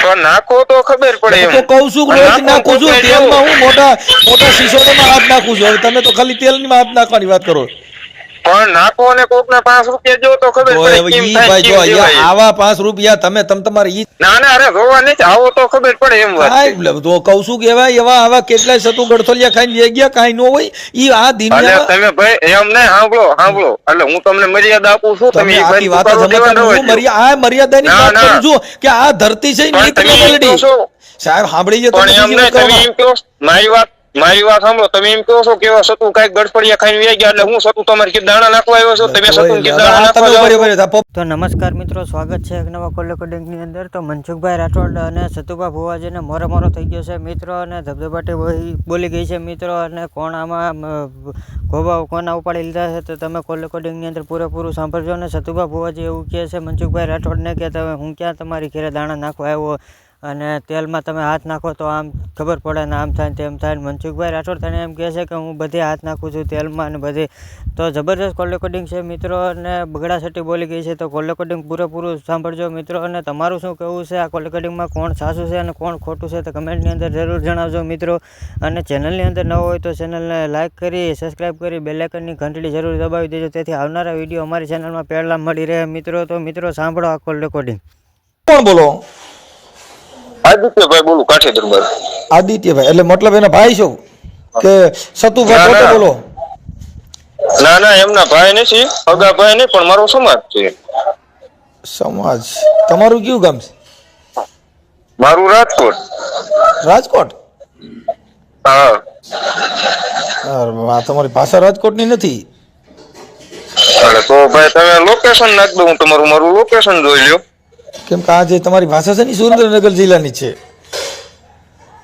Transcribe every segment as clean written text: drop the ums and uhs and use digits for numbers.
તો નાખો તો ખબર પડે એમ. તો કહું છું રોજ નાખું છું તેલમાં, હું મોટા મોટા શીશોમાં હાથ નાખું છું. હવે તમે તો ખાલી તેલમાં હાથ નાખવાની વાત કરો. પણ નાખો ને કોક ને 5 રૂપિયા જો તો ખબર પડે કેમ થાય, ભાઈ જો કેમ દેવાય. આવા 5 રૂપિયા તમે તમારે ઈ ના ના અરે રોવા નહીં, આવો તો ખબર પડે એમ વાત છે. કાંઈ તો કહું છું કે એવા આવા કેટલાય સતુ ગળથોલિયા ખાઈને લઈ ગયા, કાંઈ ન હોય ઈ આ અરે દુનિયામાં. તમે ભાઈ એમ નહીં, સાંભળો એટલે હું તમને મર્યાદા આપું છું, તમે તમે આખી વાત સમજતા નથી. હું મર્યાદાની ના, વાત ના. કરું છું કે આ ધરતી છે પણ ઈ તમે તમે એમ પલડી. કહો છો, સાહેબ સાંભળી જો પણ તમે એમ બીજી વાત નહીં, તમે કરો. એમ કહો મારી વાત સાંભળો. તમે એમ કહો છો કે એવા સતુ કઈક ગડફડિયા ખાઈને વહી ગયા એટલે હું સતુ તમારે કે દાણા નાખવા આવ્યો છો, તમે સતુ કે દાણા નાખવા જાઓ. તો નમસ્કાર મિત્રો, સ્વાગત છે એક નવા કોલ રેકોર્ડિંગની અંદર. તો મનસુખભાઈ રાઠોડ અને સતુભા ભુવાજીને મોરો થઈ ગયો છે મિત્રો, અને ધબધબાટી બોલી ગઈ છે મિત્રો, અને કોણ આમાં ગોબા કોના ઉપાડી લીધા છે તો તમે કોલ રેકોર્ડિંગની અંદર પૂરેપૂરું સાંભળજો. અને સતુભા ભુવાજી એવું કહે છે મનસુખભાઈ રાઠોડને કે તમે હું ક્યાં તમારી ઘરે દાણા નાખવા આવ્યો, અને તેલમાં તમે હાથ નાખો તો આમ ખબર પડે ને આમ થાય ને તેમ થાય. મનસુખભાઈ રાઠોડ તને એમ કહે છે કે હું બધે હાથ નાખું છું તેલમાં અને બધે. તો જબરદસ્ત કોલ રેકોર્ડિંગ છે મિત્રો, અને બગડાસટી બોલી ગઈ છે. તો કોલ રેકોર્ડિંગ પૂરેપૂરું સાંભળજો મિત્રો. અને તમારું શું કહેવું છે આ કોલ રેકોર્ડિંગમાં, કોણ સાચું છે અને કોણ ખોટું છે, તો કમેન્ટની અંદર જરૂર જણાવજો મિત્રો. અને ચેનલની અંદર ન હોય તો ચેનલને લાઇક કરી, સબસ્ક્રાઈબ કરી, બેલ આઇકનની ઘંટડી જરૂર દબાવી દેજો, તેથી આવનારા વિડીયો અમારી ચેનલમાં પહેલાં મળી રહે મિત્રો. તો મિત્રો સાંભળો આ કોલ રેકોર્ડિંગ. કોણ બોલો? આદિત્યભાઈ બોલું, કાઠી દરબાર. આદિત્યભાઈ એટલે મતલબ એના ભાઈ છો કે સતુભાઈ પોતે બોલો? ના ના એમના ભાઈ નથી, અગા ભાઈ નહીં, પણ મારો સમાજ છે. સમાજ તમારું કયું ગામ છે? મારું રાજકોટ. રાજકોટ? હા તમારી ભાષા રાજકોટની નથી. એટલે તો ભાઈ તમે લોકેશન નાખ દો, હું મારું લોકેશન જોઈ લ્યો. કેમ કે આ જે તમારી ભાષા છે ને સુરેન્દ્રનગર જિલ્લાની છે.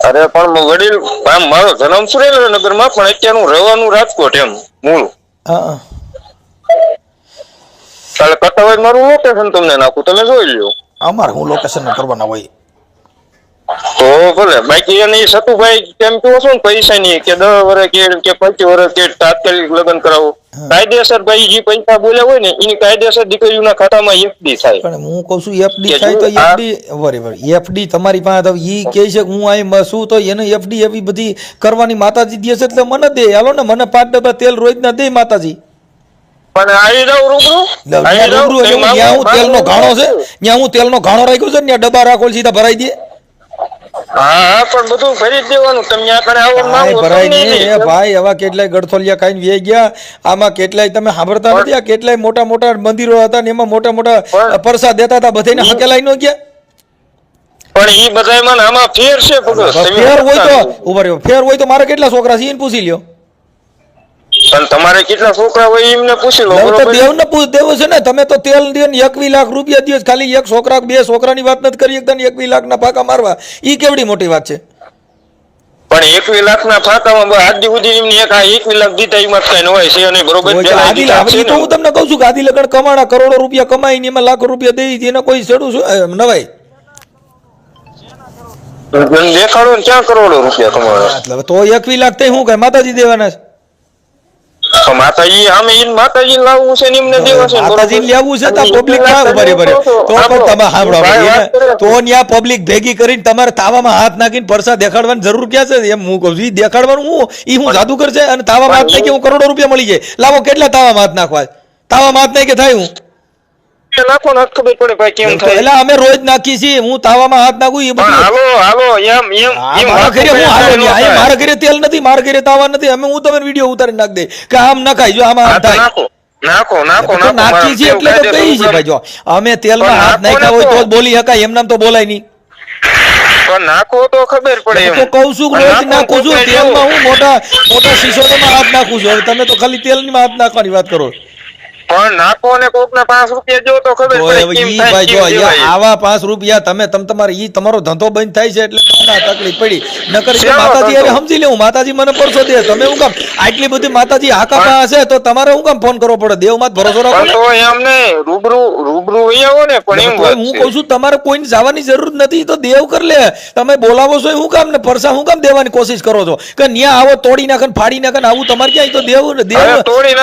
અરે પણ વડીલ આમ મારો જન્મ સુરેન્દ્રનગર માં, પણ અત્યારે હું રહેવાનું રાજકોટ એમ મૂળ. હા એટલે કરતા હોય મારું લોકેશન તમને નાખું, તમે જોઈ લ્યો. અમારે હું લોકેશન કરવાના હોય તો ભલે. બાકી એની સતુભાઈ કેમ કહો છો ને પૈસા ની કે 10 વર્ષ કે 25 વર્ષ કે તાત્કાલિક લગ્ન કરાવો, કાયદેસર ભાઈ જે પૈસા બોલ્યા હોય ને એની કાયદેસર દીકરીઓના ખાતામાં એફડી થાય. પણ હું કઉ છું એફડી થાય તો એફડી બરાબર, એફડી તમારી પાસે ઈ કહે છે કે હું અહીં શું, તો એને એફડી એવી બધી કરવાની માતાજી દે છે એટલે મને દે. હાલો ને, મને 5 ડબ્બા તેલ રોજ ના દે માતાજી. પણ આવી જાવ રૂબરૂ. ત્યાં હું તેલનો ઘાણો છે, ત્યાં હું તેલનો ઘાણો રાખ્યો છે ને, ત્યાં ડબ્બા રાખો સીધા ભરાઈ દે. હા પણ બધું ભરી જ દેવાનું. તમે આ કરે આવો માંગો ભરાય નહીં. એ ભાઈ આવા કેટલાય ગડથોલિયા ખાઈને વેઈ ગયા. આમાં કેટલાય તમે સાંભળતા નથી, આ કેટલાય મોટા મોટા મંદિરો હતા ને એમાં મોટા મોટા પ્રસાદ દેતા હતા, બધાને હકેલાઈ ન ગયા. પણ ઈ બધાયમાં આમાં ફેર છે. ફેર હોય તો ઉભા રહ્યો, ફેર હોય તો મારે કેટલા છોકરા છે એને પૂછી લ્યો. પણ તમારે કેટલા છોકરા હોય એમને પૂછી લો. દેવને દેવો છે ને, તમે તો તેલ દે ને 21 લાખ રૂપિયા દે, ખાલી એક છોકરા 2 છોકરાની વાત નથી કરી એકદમ 21 લાખના ફાંકા મારવા, ઈ કેવડી મોટી વાત છે. પણ 21 લાખના ફાંકામાં આજ સુધી એમને 21 લાખ દીધા એમાં કઈ ન હોય છે અને બરોબર. તો હું તમને કહું છું કે આદિ લગન કમાણા કરોડો રૂપિયા કમાઈને એમાં લાખો રૂપિયા દઈ એને કોઈ છેડું શું નવાય? દેખાડો ને ક્યાં કરોડો રૂપિયા કમાણા? એટલે તો 21 લાખ થઈ શું કઈ માતાજી દેવાના છે? માતાજી સામે માતાજી લાવવું છે ને એમને દેવા છે. માતાજી લેવું છે તો પબ્લિક તો પણ તમે સાંભળો તો ત્યાં પબ્લિક ભેગી કરીને તમારે તાવામાં હાથ નાખીને પરસા દેખાડવાની જરૂર ક્યાં છે? એમ હું કહું છું દેખાડવાનું હું જાદુગર છે અને તાવામાં હાથ નાખી હું કરોડો રૂપિયા મળી જાય. લાવો કેટલા તાવામાં હાથ નાખવા? તાવામાં હાથ નાખી થાય હું નાખો ને ખબર પડે ભાઈ કેમ થાય. એટલે અમે રોજ નાખી છીએ, હું તાવામાં હાથ નાખું એ બધું. હાલો મારા ઘરે તેલ નથી, મારા ઘરે તાવા નથી. અમે હું તમે વિડીયો ઉતારી નાખ દે કે આમ નખાય જો આમાં હાથ થાય. નાખો નાખી છીએ એટલે તો કહીએ છીએ ભાઈ, જો અમે તેલમાં હાથ નાખ્યા હોય તો બોલી શકાય, એમ નામ તો બોલાય નહીં. નાખો તો ખબર પડે. તો કહું છું રોજ નાખું છું તેલમાં, હું મોટા મોટા શીશોમાં હાથ નાખું છું. હવે તમે તો ખાલી તેલમાં હાથ નાખવાની વાત કરો. પણ નાખો ને કોક ને 5 રૂપિયા જો તો ખબર પડે. આવા 5 રૂપિયા તમે તમારે ઈ તમારો ધંધો બંધ થાય છે એટલે તમને તકલીફ પડી. નકર માતાજી હવે સમજી લેવું, માતાજી મને પરસો દે. તમે હું કામ આટલી બધી માતાજી હાકાપા હશે તો તમારે હું કામ ફોન કરવો પડે? દેવ માં ભરોસો રાખો. તો એમને રૂબરૂ આવો ને. પણ એમ હું કઉ છું તમારે કોઈને જવાની જરૂર નથી, તો દેવ કર લે. તમે બોલાવો છો હું કામ ને પરસા હું કામ દેવાની કોશિશ કરો છો કે ન્યા આવો તોડી નાખે ફાડી નાખે આવું તમારે ક્યાં? તો દેવ તોડી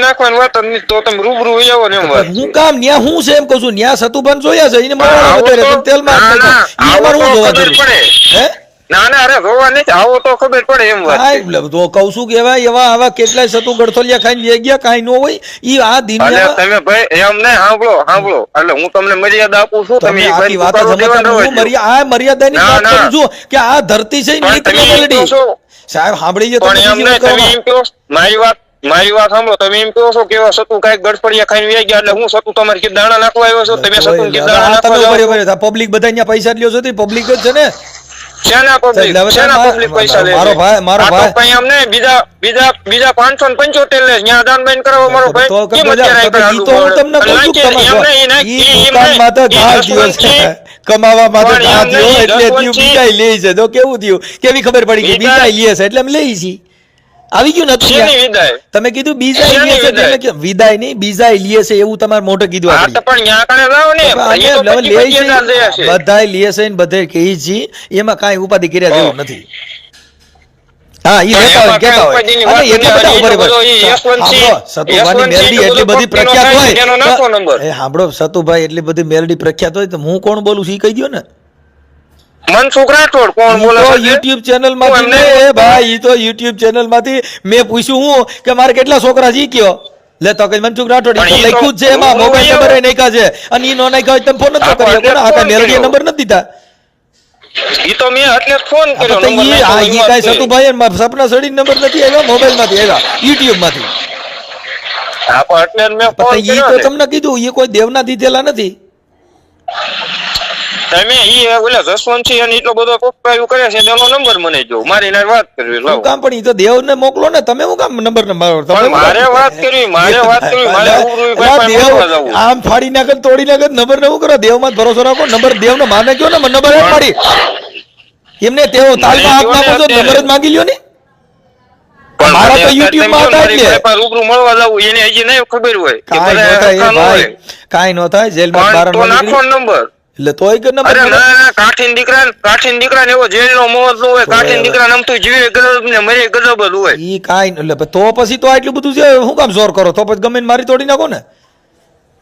નાખવાની વાત નહીં તો તમે રૂબરૂ વહી આવો ને એમ વાત હું કામ ન્યા હું છે એમ કહું છું, ન્યા સતુભાન જોયા છે, એને મળવાના વધારે તમે તેલમાં હાથ નાખો. ઈ અમારું શું જોવા જરૂર હે? ના ના અરે જોવા નથી આવો તો ખબર પડે એમ વાત છે. કાંઈ તો કહું છું કે એવા આવા કેટલાય સતુ ગળથોલિયા ખાઈને વહી ગયા, કાંઈ ન હોય ઈ આ અરે દિનના તમે ભાઈ એમ નહીં સાંભળો એટલે હું તમને મર્યાદા આપું છું, તમે તમે એ આખી ભાઈ વાત ઉતારો દેવા ન હોય. આ મર્યાદાની ના, વાત ના. કરું છું કે આ ધરતી છે પણ નીત તમે એમ મેલડી. કહો છો, સાહેબ સાંભળી લો, પણ તમે એમ બીજી નહીં વાત તમે કરો. એમ કહો મારી વાત સાંભળો, તમે એમ કહો છો કે એવા સતુ કાંઈક ગડફડિયા ખાઈને વહી ગયા એટલે હું સતુ તમારે કે દાણા નાખવા આવ્યો છો, તમે સતુ કે દાણા આ નાખવા તમે જાઓ છો? બરાબર પબ્લિક બધા અહીંયા પૈસા જ લ્યો છો, પબ્લિક જ છે ને. શેના public? એટલે હવે શેના મારો- public પૈસા લે છે? મારો ભાઈ- મારો આ તો ભાઈ- કંઈ એમ નહીં, બીજા 575 લે ન્યા દાન બેન કરાવો મારો ભાઈ. તો કેમ કદાચ અત્યારે ઈ આટલું તો હું મળે? તમને કહું છું એટલે કે એમ નહીં, ઈ દુકાનમાં તો ઘા થયો છે. કમાવા માટે પણ ઘા એમ થયો નહીં, એટલે દસવંત થયું છે. બીજાય લે છે. તો કેવું થયું, કેવી ખબર પડી કે બીજા- બીજાય લે છે એટલે અમે લઈ છીએ. આવી ગયું નથી શેની વિદાય? તમે કીધું બીજાય શેની લે છે એટલે વિદાય? મેં કીધું વિદાય નહીં, બીજાય લે છે એવું તમારે મોઢે કીધું હા આપણે. તો પણ ન્યા કણે જાઓ ને, અમે ઈ તો હવે 25 લે છે, હજાર દે છે. બધાય લે છે ને બધે કહે છે, એમાં કાંઈ ઉપાધિ કર્યા જેવું નથી. હા ઈ પણ લેતા હોય એમાં કહેતા હોય કાંઈ ઉપાધિની અને વાત એટલે બધા નથી. ઉભા બધો રહે. ઈ યશવંતસિંહ- સાંભળો, સતુભાઈની યશવંતસિંહ મેલડી એટલી બધો બધી પક્ષીનો પ્રખ્યાત થાય, એનો નાખો હોય નંબર. એ સાંભળો, સતુભાઈ એટલી બધી મેલડી પ્રખ્યાત હોય તો હું કોણ બોલું છું ઈ કહી દો ને. મનસુખ રાઠોડ કોણ બોલે ઈ તો છે? YouTube channel માંથી હું એમને- ને, ભાઈ ઈ તો YouTube channel માંથી મેં પૂછ્યું હું કે મારે કેટલા છોકરા છે ઈ કયો. લે તો કે મનસુખ રાઠોડ ઈ તો પણ ઈ તો લખ્યું જ છે એમાં, હું મોબાઈલ એવું- નંબર એ નાખ્યા છે અને ઈ નો નાખ્યા હોય તમે ફોન નતો હા, કર્યો. પણ કોને આ કાંઈ ફોન મેલડીએ કર્યો. નંબર નથી દીધા. ઈ તો મેં એટલે જ ફોન આ કર્યો, તો નંબર ઈ નાખ્યો, આ ઈ ઈ વાત કાંઈ કરી. સતુભાઈ અને મારા સપના સડી નંબર નથી આવ્યા, મોબાઈલ માંથી આવ્યા, YouTube માંથી. હા, પણ એટલે જ મેં ફોન પણ ઈ કર્યો તો ને. તમને કીધું ઈ કોઈ દેવના દીધેલા નથી. તમે ઈ ઓલા જસવંતસિંહ અને એટલો બધો પપ્પાયું કરે છે તેનો નંબર મને જો મારી નાર વાત કરવી શું લાવો. કામ પણ ઈ તો દેવને મોકલો ને, તમે શું કામ નંબર મારો? તમે પણ શું મારે કામ? વાત કરવી, મારે વાત કરવી, મારે રૂબરૂ ભાઈ અલા, પાસે દેવ મળવા જવું. આમ ફાડી નાખે ને તોડી નાખે ને નંબર ને શું કરો? દેવમાં જ ભરોસો રાખો. નંબર દેવનો માને કયો ને, નંબર જ પાડી એમને તેઓ તાલમાં હાથ નાખો છો, નંબર જ માંગી લ્યો ને. પણ મારા તો મને YouTube માં અત્યારે હતા મારી એટલે. ભાઈ પાસે રૂબરૂ મળવા જવું એને હજી નહીં ખબર હોય કે કાંઈ બધા નો થાય હરખા એ ન ભાઈ, હોય. કાંઈ નો થાય. જેલમાં પણ બાર તો નાખો નંબર. એટલે તોય કે નંબર અરે મળે. ના ના કાઠીન દીકરાને એવો જેલનો મોહ ન હોય. કાઠીન દીકરા નમતું જીવે ગજબ ને મરે ગજબ જ હોય. ઈ કાંઈ ન- એટલે તો પછી તો આટલું બધું છે, શું કામ જોર કરો? તો પછી ગમે ને મારી તોડી નાખો ને.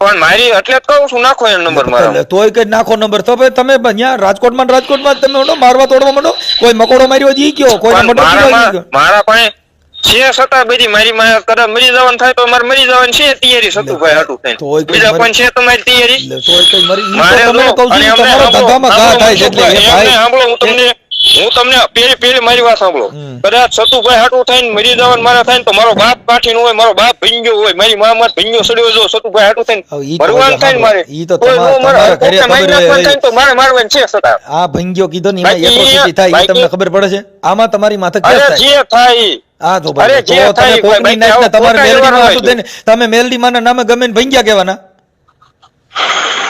પણ મારી એટલે જ કહું છું નાખો એ નંબર મારા. એટલે તોય કે નાખો નંબર. તો પછી તમે અહીંયા રાજકોટમાં ને રાજકોટમાં જ તમે માંડો મારવા તોડવા માંડો. કોઈ મકોડો માર્યો હોય ઈ કયો, કોઈને પણ મટો કીધો ઈ કયો. મારા પાસે છે છતાં બધી મારી માં કદાચ મરી જવાનું થાય તો મારે મરી જવાની છે તૈયારી સતુભાઈ હાટું થઈને. તોય કોઈ બીજા મરી- પણ છે તમારી તૈયારી? એટલે તોય કઈ મરી ઈ મારે તો તમને જો, કહું છું, અને અમને તમારા સાંભળો, ધંધામાં ઘા થાય છે એટલે એ એમને ભાઈ સાંભળો, હું તમને પેલી મારી વાત સાંભળો. કદાચ સતુભાઈ હાટું થઈને મરી જવાનું મારા થાય ને તો મારો બાપ કાઠીનો હોય, મારો બાપ ભીંગ્યો હોય, મારી મા ભીંગ્યો સડ્યો જો સતુભાઈ હાટું થઈને હવે ઈ તો ભરવાનું થાય ને મારે. ઈ તો કોઈ નો મારે, તમારા ઘરે કોકને મારી ખબર નાખવાનું હોય. થાય ને તો મારે મારવાનું છે છતાં. આ ભંગ્યો કીધો ને એમાં બાકી એટ્રોસિટી થાય ઈ બાકી- તમને ખબર પડે છે? આમાં તમારી માથે કેસ અરે થાય. જે થાય આ તો અરે ભાઈ જે તો તમે થાય કોકની ભાઈ, નાખને બાકી તમારે આવું મેલડીમાં ખોટા હાથું થઈને તમે મેલડી માના નામે ગમે ને ભંગ્યા કહેવાના.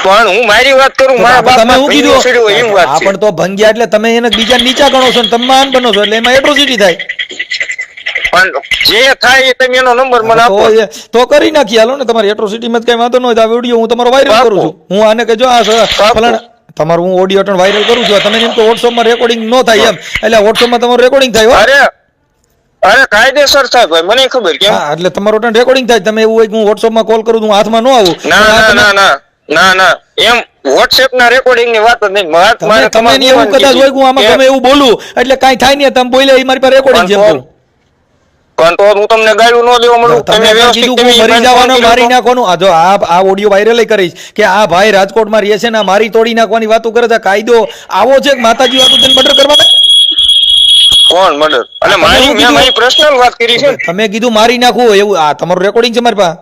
પણ હું મારી વાત કરું, તો મારા બાપ તમે શું ભીંગ્યો કીધું? સડ્યો હોય એમ વાત આ છે. પણ તો ભંગ્યા એટલે તમે એને બીજા નીચા ગણો છો ને તમે માન બનો છો એટલે એમાં એટ્રોસિટી થાય. પણ જે થાય એ તમે એનો નંબર મને આપો. તો કરી નાખીએ હાલો ને. તમારી એટ્રોસિટીમાં જ કઈ વાંધો ન હોય તો આ વિડીયો હું તમારો વાયરલ કરું છું. હું આને કહેજો આ ફલાણા તમારું હું ઓડિયો ટન વાયરલ કરું છું. તમે એમ તો વોટ્સઅપમાં રેકોર્ડિંગ ન થાય એમ, એટલે વોટ્સઅપમાં તમારું રેકોર્ડિંગ થાય હો. અરે કાયદેસર થાય ભાઈ, મને ખબર કેમ. હા એટલે તમારું ટન રેકોર્ડિંગ થાય. તમે એવું હોય કે હું વોટ્સઅપમાં કોલ કરું, હું હાથમાં ન આવું. ના એમ વોટ્સએપ ના રેકોર્ડિંગ ની વાત જ નહીં. તમે એવું કદાચ હોય કે હું આમાં ગમે એવું બોલું એટલે કાંઈ થાય નહીં, તમે બોલ્યા એ મારી પાસે રેકોર્ડિંગ છે એમ કહું. પણ તો હું તમને ગાળું ન દેવા મળું. તમે કીધું હું મરી જવાનો મારી નાખવાનું. આ જો આ ઓડિયો વાયરલ કરીશ કે આ ભાઈ રાજકોટમાં રહે છે ને આ મારી તોડી નાખવાની વાતો કરે છે. કાયદો આવો છે કે માતાજી વાતો તેને મર્ડર કરવાના? કોણ મર્ડર? અને મેં મારી પર્સનલ વાત કરી છે. તમે કીધું મારી નાખવું એવું. આ તમારું રેકોર્ડિંગ છે મારી પાસે.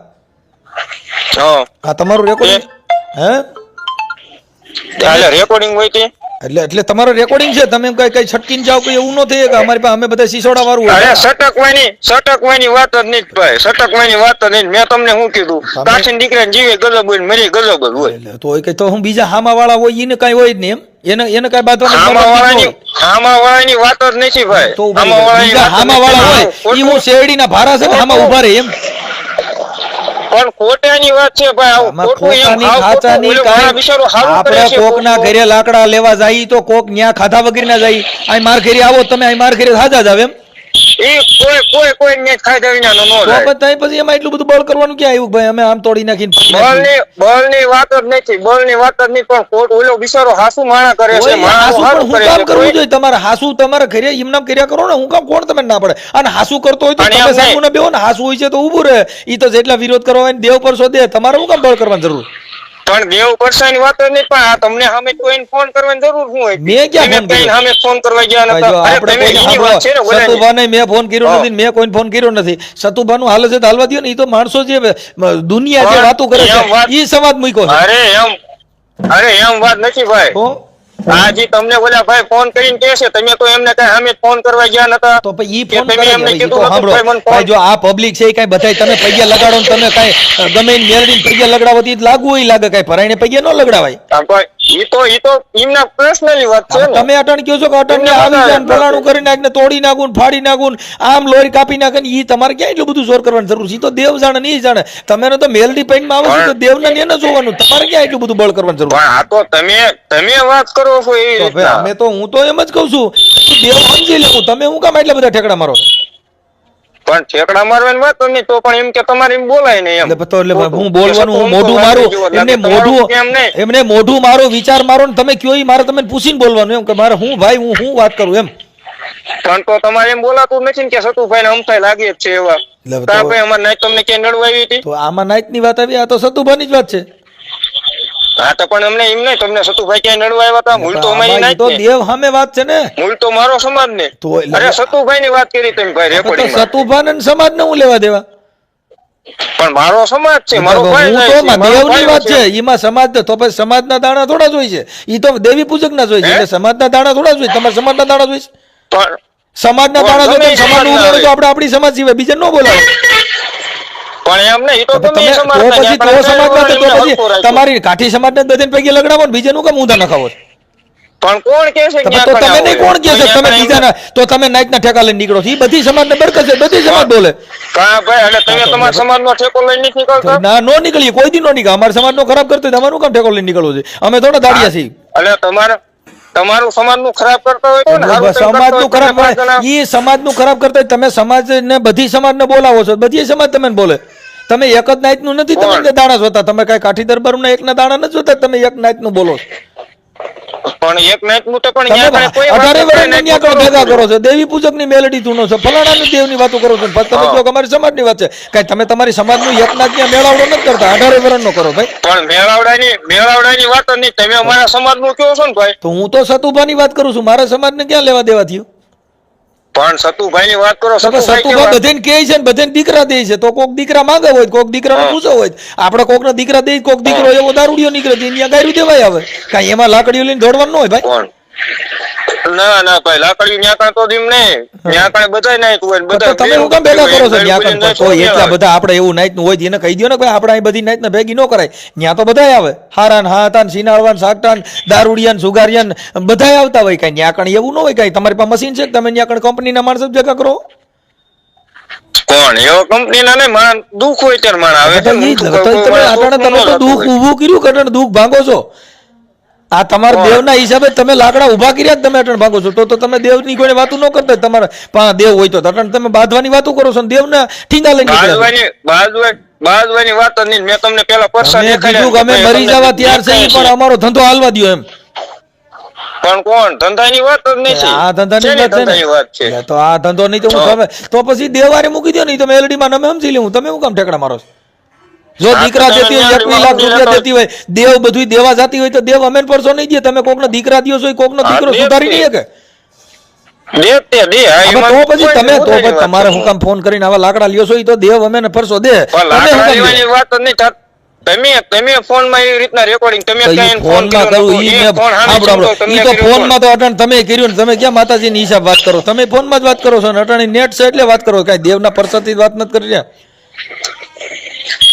હા આ તમારું રેકોર્ડિંગ હે? એટલે રેકોર્ડિંગ હોય તે એટલે તમારું રેકોર્ડિંગ છે. તમે કઈ કઈ છટકીને જાવ કોઈ એવું ન થાય કે અમારી પાસે અમે બધા સિસોડા વાળું અરે હોય. સટકવાની વાત જ નહીં ભાઈ, સટકવાની વાત જ નહીં. મેં તમને શું કીધું, કાઠીન દીકરા જીવે ગજબ હોય, મરી ગજબ જ હોય. એટલે તો કઈ તો હું બીજા હામા વાળા હોય એને કઈ હોય જ નહીં એમ. એને કઈ બાત આમાં વાળાની વાત જ નથી ભાઈ. તો બીજા હામા વાળા હોય ઈ હું શેરડીના ભારા છે ને હામા ઉભા રહે એમ. પણ ખોટાની વાત છે ભાઈ. આવું આમાં ખોટું એમ, ખોટાની આવું ખોટું. ખાચાની ઓલો મારા બિચારો હારું કરે આપણે છે, કોકના ખોટું. ઘરે લાકડા લેવા જાય તો કોક ન્યા ખાધા વગર ના જાય. આ માર ઘરે આવો તમે, આ માર ઘરે હાજા જ આવે એમ. કોઈ ને ફાયદા વિનાનો નો તો થાય. પછી એમાં એટલું બધું બળ કરવાનું ક્યાં આવ્યું ભાઈ? અમે આમ તોડી નાખીને બળની વાત જ નથી, બળની વાત જ નહીં, પણ ખોટ ઓલો બિચારો હાસુ માણા કરે છે, હાસુ માણસ પણ હું કામ કરવું જોઈએ? તમારે હાસુ તમારે ઘરે એમનામ કર્યા કરો ને, હું કામ કોણ તમે ના પડે? અને હાસુ કરતો હોય તો અને તમે એમ સામું બેહો ને, હાસુ હોય છે તો ઊભું રહે. ઈ તો જેટલા વિરોધ કરવા હોય ને દેવ પર શોધે, તમારે હું કામ બળ કરવાની જરૂર? પણ દેવ પરસાની વાત જ નહીં, પણ આ તમને સામે કોઈને ફોન કરવાની જરૂર શું હોય? મેં ક્યાં ફોન કર્યો? સામે ફોન કરવા ગયા ભાઈ જો નતા. અરે આપણે તમે કોઈને એની વાત છે ને સાંભળો, ઓલાની. સતુભાને મેં ફોન કર્યો નથી ને મેં કોઈને ફોન કર્યો નથી. સતુભાનું હાલે છે તો હાલવા દ્યો ને. ઈ તો માણસો જે દુનિયા જે પણ વાતો કરે છે એમ વાત- ઈ સમાજ મૂક્યો છે. અરે એમ વાત નથી ભાઈ. તો આજે તમને ઓલા ભાઈ ફોન કરીને કહે છે, તમે તો એમને કઈ સામે ફોન કરવા ગયા નતા. તો પછી ઈ કે ફોન તમે કરે છે. એમને ઈ કીધું તો નતું, સાંભળો ભાઈ મને ફોન- ભાઈ, જો આ પબ્લિક છે ઈ કાંઈ બધાય તમે પૈયા લગાડો ને તમે કાંઈ ગમે એને મેલડીને પૈયા લગાડવો તો ઈ લાગવું હોય લાગે, કાંઈ ભરાઈને પૈયા ન લગડાવાય. હા, ભાઈ, ઈ તો એમના પર્સનલી વાત છે ને. તમે અટણ કહો છો કે અટણ ને આવી જાય ને ફલાણું કરી નાખ ને તોડી નાખું ને ફાડી નાખું ને આમ લોરી કાપી નાખે ને ઈ તમારે ક્યાં એટલું બધું જોર કરવાની જરૂર છે? ઈ તો દેવ જાણે ને ઈ જાણે. તમે તો મેલડી પેઇન્ટમાં આવો છો તો દેવને ને એને જોવાનું, તમારે ક્યાં એટલું બધું બળ કરવાની જરૂર? પણ આ તો તમે વાત કરો છો એવી તો ભાઈ રીતના. અમે તો હું તો એમ જ કહું છું કે દેવ સમજી લેવું. તમે હું કામ એટલા બધા ઠેકડા મારો છો? પણ ઠેકડા મારવાની વાત જ નહીં, તો પણ એમ કે તમારે એમ બોલાય નહીં એમ. એટલે તો એટલે હું બોલવાનું, હું મોઢું મારું, એમને મોઢું, એમને મોઢું મારો, વિચાર મારો ને તમે કયો ઈ મારે તમે પૂછીને બોલવાનું એમ કે મારે હું ભાઈ હું વાત કરું એમ. પણ તો તમારે એમ બોલાતું નથી ને કે સતુભાઈ ને અમથાય લાગે જ છે એવા. એટલે તો- તા ભાઈ અમારે નાઈટ તમને ક્યાંય નડવા આવી હતી? તો આમાં નાઈટની વાત આવી, આ તો સતુભાની જ વાત છે. હા તો પણ અમને એમ નહીં, તમને સતુભાઈ ક્યાંય નડવા આવ્યા હતા? મૂળ તો અમારી આમાં ઈ તો નાઈટ ને. દેવ સામે વાત છે ને. મૂળ તો મારો સમાજ ને. તો એટલે- અરે સતુભાઈ ની વાત કરી તમે ભાઈ તો રેકોર્ડિંગમાં. સતુભાને ને સમાજને હું લેવા દેવા? પણ મારો સમાજ છે, મારો હું ભાઈ તો જાય છે, મારો દેવની ભાઈ વાત છે, એમાં સમાજ તો પછી સમાજના દાણા થોડા જ હોય છે. ઈ તો દેવી પૂજક ના જ હોય છે, હે? એટલે સમાજના દાણા થોડા જ હોય. તમારા સમાજના દાણા જ હોય છે. પણ સમાજના પણ દાણા ગમે જો એ સમાજનું સમાજના ઉદાહરણ તો હોય. આપણે આપણી સમાજ સિવાય બીજા ન બોલાવો. પણ એમ નહીં, ઈ તો તમે તમે તો સમાજના પછી ત્યાં તો સમાજના તો એમને પછી હલકો રાખ્યો. તમારી કાઠી સમાજને બધાને પૈકી લગડાવો ને બીજાનું કેમ ઊંધા નખાવો છો? પણ કોણ કે છે તો ન્યા તમે કણા નહીં હોય? કોણ કહે છે? ન્યા તમે કણા બીજાના તો તમે નાઈટના ઠેકા લઈને નીકળો છો. ઈ બધી સમાજને બરકત છે, બધી સમાજ બોલે. કાં ભાઈ, એટલે તમે તમારા સમાજનો ઠેકો લઈને નથી નીકળતા? ના નો નીકળીએ, કોઈ દી નો નીકળે. અમારા સમાજનો ખરાબ કરતો હોય તો અમારું કામ ઠેકો લઈને નીકળવું છે? અમે થોડા દાડિયા છીએ. એટલે તમારું સમાજનું ખરાબ કરતા હોય તો ને, હારું તમે કરતા સમાજનું હોય ખરાબ તમે પાંચ જણા- ઈ સમાજનું ખરાબ કરતા હોય તમે સમાજને બધી સમાજને બોલાવો છો, બધી સમાજ તમે બોલે. તમે એક જ નાઈટનું નથી તમે કોણ? એને દાણા જોતા. તમે કઈ કાઠી દરબારના એકના દાણા નથી જોતા, તમે એક નાઈટનું બોલો છો. પણ એક નાઈટનું તો પણ તમે ન્યા કણે કોઈ વાત 18 નથી, વર્ષના નાઈટનું ન્યા કણ ભેગા કરો કરો છો, દેવી પૂજકની મેલડી ધૂનો છો, ફલાણાની દેવની વાતો કરો છો, પછી તમે હા. કહો કે અમારી સમાજની વાત છે. કઈ તમે તમારી સમાજનું એક નાથ ત્યાં મેળાવડો નથી કરતા. 18 વર્ષનો કરો ભાઈ. પણ મેળાવડાની વાત જ નહીં, તમે અમારા સમાજનું કહો છો ને ભાઈ. તો હું તો સતુભાની વાત કરું છું, મારા સમાજને ક્યાં લેવા દેવા થયું? પણ સતુભાઈની વાત કરો, તમે સતુભાઈ સતુભા કેવા? બધાને કહે છે ને બધાને દીકરા દે છે, તો કોક દીકરા માંગે હોય, કોક દીકરાને હા. પૂછો હોય. આપણે કોકને દીકરા દે, કોક દીકરો એવો દારૂડિયો નીકળે છે, અહીંયા ગાયરું દેવાય આવે. કાંઈ એમાં લાકડીઓ લઈને દોડવાનું ન હોય ભાઈ. કોણ? ના ભાઈ, લાકડી ન્યા કણે તો દીમ નહીં, ન્યા કણે બધાય નાઈટ હોય, તો બધા તમે હું કામ ભેગા કરો છો? ભેગું ત્યાં કરીને તો જાય, એટલા બધા આપણે એવું નાઈટ નું હોય તો એને કહી દો ને ભાઈ, આપણે અહીં બધી નાઈટ ને ભેગી ન કરાય. ત્યાં તો બધાય આવે, હારાન હાતાન સિનાળવાન સાકટાન દારૂડિયાન સુગારિયાન બધાય આવતા હોય. કાંઈ ત્યાં કણ એવું ન હોય. કાંઈ તમારી પાસે મશીન છે કે તમે ત્યાં કણ કંપનીના માણસો જ ભેગા કરો? કોણ એવો કંપનીના ને માણ દુઃખ હોય ત્યારે માણ આવે છે. બધા ઈ જ. તો તમે અટાણે તમે તો દુઃખ ઊભું કર્યું કે અટાણે દુઃખ ભાંગો છો? આ તમારા કોણ? દેવના હિસાબે તમે લાકડા ઊભા કર્યા જ તમે અટાણે ભાંગો છો. તો તમે દેવની કોઈ વાતો ન કરતા. તમારા પાસે દેવ હોય તો અટાણે તમે બાંધવાની વાતો કરો છો ને દેવના ઠીંગા લઈને નીકળ્યા છો. બાજવાની વાત જ નહીં. મેં તમને પેલા પરસા અમે કીધું કે અમે દેખાડ્યા મરી જવા તૈયાર છે પણ અમારો ધંધો હાલવા દ્યો એમ. પણ કોણ? ધંધાની વાત જ નહીં. આ ધંધાની શેની વાત છે ધંધાની વાત છે? ને. તો આ ધંધો નહીં તો હું તમે તો પછી દેવારે મૂકી દો નહીં તમે એલડીમાં અમે સમજી લેવું. તમે હું કામ ઠેકડા મારો છો? જો હા, દીકરા તો દેતી હોય તમે 21 લાખ મેલડીમાં રૂપિયા દેતી હોય, દેવ બધું દેવા જાતી હોય તો દેવ અમે પરસો નહીં દે. તમે કોકનો દીકરા દ્યો છો, કોકનો હા, દીકરો દેવ સુધારી છે. નહીં શકે. હા, હવે એમાં તો પછી કોઈ તમે તો મોટાની પછી વાત તમારે છે. હું કામ ફોન કરીને આવા લાકડા લ્યો છો? ઈ તો દેવ અમે પરસો દે. પણ તમે હું લાકડા કામ લેવાની લ્યો? વાત જ નહીં થત. તમે ફોનમાં એવી રીતના રેકોર્ડિંગ તમે તો ઈ ક્યાંય ફોન ફોનમાં કર્યો કરું નતો. ઈ એ મેં ફોન હામે સાંભળો, સમજો, સાંભળો. તમને ઈ તો કર્યો ફોનમાં તો અટાણ તમે કર્યું ને તમે ક્યાં માતાજીની હિસાબ વાત કરો? તમે ફોનમાં જ વાત કરો છો ને અટાણી નેટ છે એટલે વાત કરો. કાંઈ દેવના પરસાથી વાત નથી કરી રહ્યા.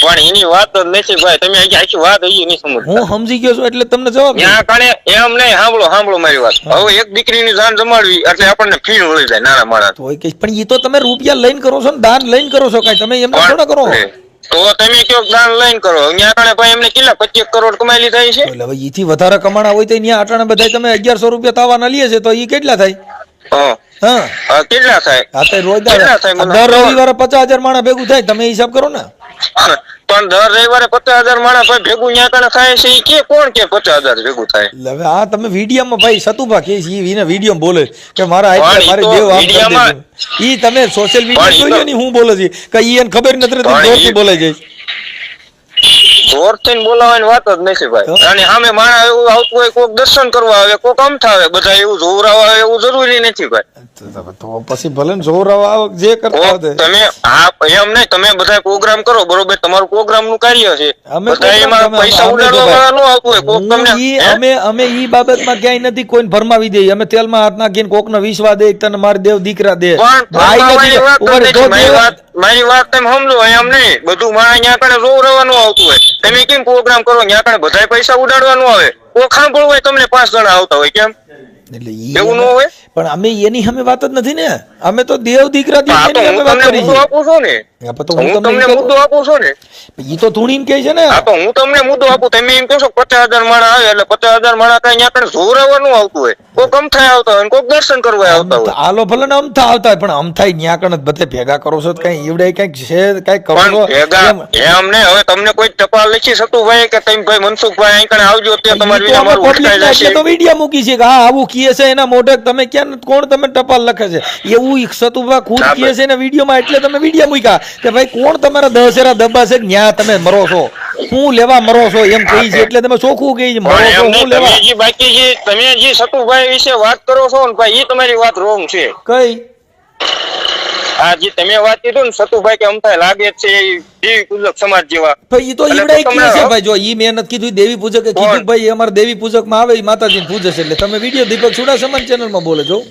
પણ એની વાત જ નથી ભાઈ. તમે આખી વાત હજી નહીં સમજતા. હું સમજી ગયો છું એટલે તમને જવાબ દઉં. ત્યાં કણે એમ નહીં. સાંભળો મારી વાત. હવે એક દીકરીની જાન જમાડવી એટલે આપણને ફીણ મળી જાય નાના માણસ. તો કે પણ ઈ તો તમે રૂપિયા લઈને કરો છો ને દાન લઈને કરો છો. કાંઈ તમે એમ થોડા કરો. તો તમે કયો દાન લઈને કરો? ત્યાં કણે ભાઈ એમને કેટલા 25 કરોડ કમાઈ લીધા છે. એટલે હવે ઈથી વધારે કમાણા હોય તો ત્યાં અટાણે બધા તમે 1100 રૂપિયા તાવાના લે છે તો ઈ કેટલા થાય? હા. હા કેટલા થાય? આ તો રોજ કેટલા થાય મને? દર રવિવારે 50,000 માણસ ભેગું થાય, તમે હિસાબ કરો ને. પણ દર રવિવારે 50,000 માણસ ભાઈ ભેગું ન્યા કણે થાય છે ઈ કે કોણ કે 50,000 ભેગું થાય? એટલે હવે આ તમે વિડીયોમાં ભાઈ સતુભા કે છે ઈ વિડીયો બોલે કે મારા પણ આટલા ઈ મારે તો દેવ આમ કરી વિડીયોમાં- દેજો. ઈ તમે સોશિયલ મીડિયા પણ ઈ જોઈ લો તો- ને હું બોલે છે કે ઈ એને ખબર નથી રહેતી, પણ જોરથી ઈ- બોલાઈ જાય. જોરથી બોલાવાની વાત જ નથી ભાઈ. તો? અને સામે માણસ એવું આવતું હોય, કોક દર્શન કરવા આવે, કોક અમથા આવે, બધા એવું જોવરાવા આવે એવું જરૂરી નથી ભાઈ. તો પછી ભલે ને જોરાવ આવો જે કરતા કોક હોય તે. તમે એમ નહીં, તમે બધા પ્રોગ્રામ કરો બરોબર, તમારું પ્રોગ્રામ નું કાર્ય છે. અમે બધા program એમાં તમે- પૈસા અમે જો ઉડાડવા ભાઈ, વાળા ન આવતું હોય, કોક હું તમને ઈ હે? અમે ઈ બાબતમાં ક્યાંય નથી કોઈને ભરમાવી દઈએ. અમે તેલમાં હાથ નાખીને કોકને વિશ્વા દે તને માર દેવ દીકરા દે. પણ ભાઈ નથી ભરમાવાની વાત જ ઉભા રહે, નથી. જો દેવ- મારી વાત તમે સમજો. એમ નહીં, બધું માણસ ત્યાં કણે જોવરાવાનું આવતું હોય. તમે કેમ પ્રોગ્રામ કરો ત્યાં કણે બધાય પૈસા ઉડાડવાનું આવે? કોક સાંભળવું હોય તમને 5 જણા આવતા હોય, કેમ એટલે ઈ એવું ન અમે- હોય? પણ અમે એની સામે વાત જ નથી ને. અમે તો દેવ દીકરા આ તો એની હું સામે વાત તમને કરી મુદ્દો છે. આપું છું ને. હા, પણ તો હું હું તમને તમને મુદ્દો આપું છું ને. ઈ તો ધૂણીને કહે છે ને. હા, તો હું તમને મુદ્દો આપું. તમે એમ કહો છો 50,000 માણસ આવે એટલે 50,000 માણસ કઈ ત્યાં કણે જોવરાવાનું આવતું હોય, કોક અમથાય આવતા હોય, કોક દર્શન કરવા આવતા હોય. આલો ભલે ને અમથા આવતા હોય, પણ અમથાય ન્યા કણ જ બધે ભેગા કરો છો તો કઈ ઈવડે કઈક છે કઈક કરો પણ છો ભેગા એમ. એમ ને હવે તમને કોઈ ટપાલ લખી શકતું ભાઈ કે તમે ભાઈ મનસુખભાઈ અહીં કણે આવજો તે તમારી ઈ તો વિના અમે મારું public ઉઠકાઈ ના એટલે જશે. તો વિડીયો મૂકી છે કે હા આવું કીએ છે એના મોઢે તમે ક્યાં કોણ તમે ટપાલ લખે છે એવું ઈ સતુભા ખુદ ના કીએ છે ને વિડીયોમાં, એટલે તમે વિડીયો મૂક્યા કે ભાઈ કોણ તમારા દશેરા દબા છે કે ન્યા તમે મરો છો, હું લેવા મરો છો એમ કહી છે. એટલે તમે ચોખ્ખું કહી છે મરો પણ છો એમ નહીં, હું લેવા. તમે જે બાકી જે તમે જે સતુભાઈ વિશે વાત કરો છો ને ભાઈ, એ તમારી વાત રોંગ છે. કઈ આ જે તમે વાત કીધું ને સતુભાઈ કે અમથાય લાગે જ છે ઈ દેવી પૂજક સમાજ જેવા. ભાઈ ઈ તો એટલે ઈવડાય તો કહે તમને છે હવે- ભાઈ, જો ઈ મેં નથી કીધું દેવી પૂજક કે કીધું ભાઈ એ અમારા દેવી પૂજક માં આવે ઈ માતાજીને પૂજે છે. એટલે તમે વિડીયો દીપક ચુડાસમા ચેનલમાં બોલે છો.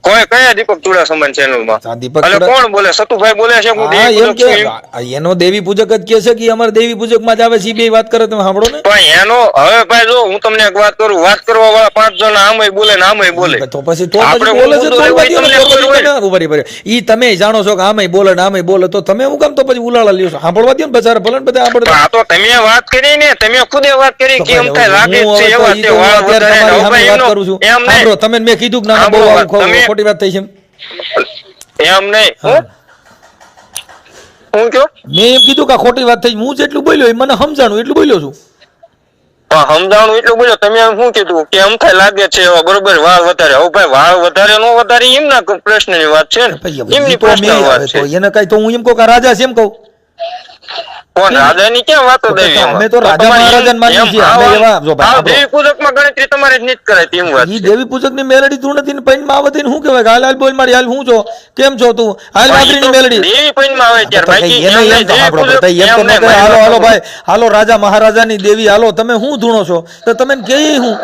કોઈ કયા દીપક ચુડાસમા ચેનલમાં? હા, દીપક એટલે ચુડા- કોણ બોલે? સતુભાઈ બોલે છે હું હા દેવી એમ પૂજક છું એમ? કે એનો દેવી પૂજક જ કહે છે કે અમારે દેવી પૂજક માં જ આવે છે. ઈ બે વાત કરે તમે સાંભળો ને. પણ એનો હવે ભાઈ જો હું તમને એક વાત કરું, વાત કરવા વાળા 5 જણા આમેય બોલે ને આમેય બોલે. તો પછી આપણે બોલે છે ઊંધું તો રહેવું બોલવા દ્યો ને, તમને બોલવા ખબર દ્યો ને. ઉભા રહી. ઈ તમે જાણો છો કે આમેય બોલે ને આમેય બોલે, તો તમે હું કામ તો પછી ઉલાળા લ્યો છો? સાંભળવા દ્યો ને બચારા, ભલે ને બધા પણ સાંભળતા. આ તો તમે વાત કરી ને, તમે ખુદે વાત કરી તો કે એમ થાય લાગે જ હું છે હવે તો એવા ઈ તે તો હું વાળ અત્યારે વધારે તમારી ને. સામે હવે વાત એમનો- કરું છું. એમ નહીં. સાંભળો, તમે મેં કીધું કે ના ના, બહુ સાંભળો આવું વાત. તમે- ખોટી વાત થઈ છે એમ. એમ નહીં. હા. હું કયો? મેં એમ કીધું કે આ ખોટી વાત થઈ. હું જેટલું બોલ્યો એ મને સમજાણું એટલું બોલ્યો છું. પણ સમજાણું એટલું બોલ્યો. તમે એમ શું કીધું કે એમ થાય લાગે છે એવા બરોબર વાળ વધારે. હવે ભાઈ વાળ વધારે નો વધારે એમના પ્રશ્નની વાત છે ને, ભાઈ, હવે એમની ઈ તો પ્રશ્ન મેં વાત હવે છે. તો એને કઈ તો હું એમ કહું કે આ રાજા છે એમ કહું. પણ રાજાની ક્યાં વાતો તો દેવી એમાં? અમે તો રાજા તમારે મહારાજાને માનીએ એમ છીએ. અમે આવા- એવા- જો ભાઈ, આવા આપણો- દેવી પૂજકમાં ગણતરી તમારે જ નથી કરાય તેમ વાત ઈ છે. દેવી પૂજક ની મેલડી તું નથી ને પૈનમાં આવે તેને શું કહેવાય કે હાલ હાલ બોલ મારી હાલ હું છો કેમ છો તું હાલ પણ વાઘરી ઈ તો ની મેલડી. દેવી પૈણમાં આવે ત્યારે તો બાકી કઈ એને એમ એમ નહીં, તો દેવી સાંભળો, પૂજક તો એમ તો એમ ન નહીં, કહે, મારી હાલો વાત હાલો સાંભળો. ભાઈ હાલો રાજા મહારાજાની દેવી હાલો તમે શું ધૂણો છો તો તમે કે હું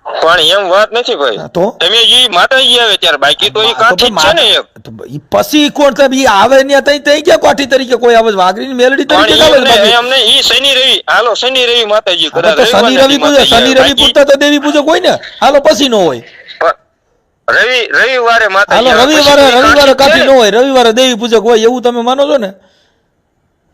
પણ એમ વાત નથી ભાઈ. હા, તો? તમે જે માતાજી આવે ત્યારે બાકી તો એ કાઠી જ છે ને એક. તો ઈ પછી કોણ થાય ઈ આવે ને તઈ તઈ ક્યાં કોઠી તરીકે કોઈ આવે છે? વાઘરી ની મેલડી પણ તરીકે જ આવે છે બાકી. એમ નહીં, ઈ શનિ રવિ હાલો શનિ રવિ માતાજી હા, કદાચ તો શનિ રવિવારના રવિ દી પૂજક માતાજી શનિ આવે. રવિ બાકી પૂજતા તો દેવી પૂજક હોય ને હાલો પછી નો હોય. રવિવારે માતાજી હાલો આવે. રવિવારે પછી રવિવારે કાઠી કાઠી જ છે નો ને. હોય, રવિવારે દેવી પૂજક હોય એવું તમે માનો છો ને?